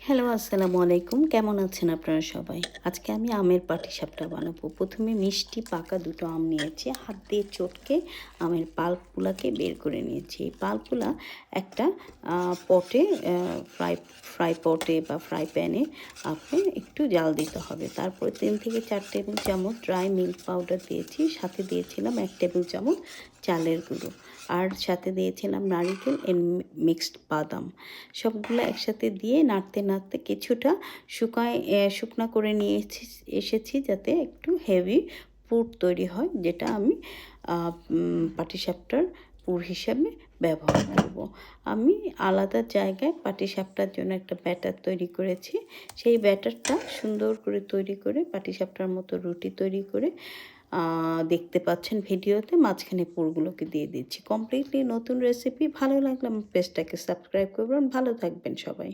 Hello, আসসালামু আলাইকুম। কেমন আছেন আপনারা সবাই? আজকে আমি আমের পাটিসাপটা বানাবো। ১ম এ মিষ্টি পাকা ২ টো আম নিয়েছি। হাত দিয়ে চটকে আমের পাল্পগুলাকে বের করে নিয়েছি। এই পাল্পগুলা একটা আ পটে ফ্রাই পটে বা ফ্রাই প্যানে আপনি একটু জাল দিতে হবে। তারপরে ৩ থেকে ৪ টেবিল চামচ ড্রাই মিল্ক পাউডার দিয়েছি। সাথে দিয়েছিলাম ১ টেবিল চামচ চালের গুঁড়ো। আর সাথে দিয়েছিলাম নারিকেল মিক্সড বাদাম। সবগুলো একসাথে দিয়ে নাড়তে নাড়তে কিছুটা শুকনা করে নিয়ে এসেছি যাতে একটু হেভি পুর তৈরি হয়, যেটা আমি পাটিসাপটার পুর হিসাবে ব্যবহার করব। আমি আলাদা জায়গায় পাটিসাপটার জন্য একটা ব্যাটার তৈরি করেছি। সেই ব্যাটারটা সুন্দর করে তৈরি করে পাটিসাপটার মতো রুটি তৈরি করে দেখতে পাচ্ছেন ভিডিওতে, মাঝখানে পুরগুলোকে দিয়ে দিচ্ছি। কমপ্লিটলি নতুন রেসিপি। ভালো লাগলে আমার পেজটাকে সাবস্ক্রাইব করবেন। ভালো থাকবেন সবাই।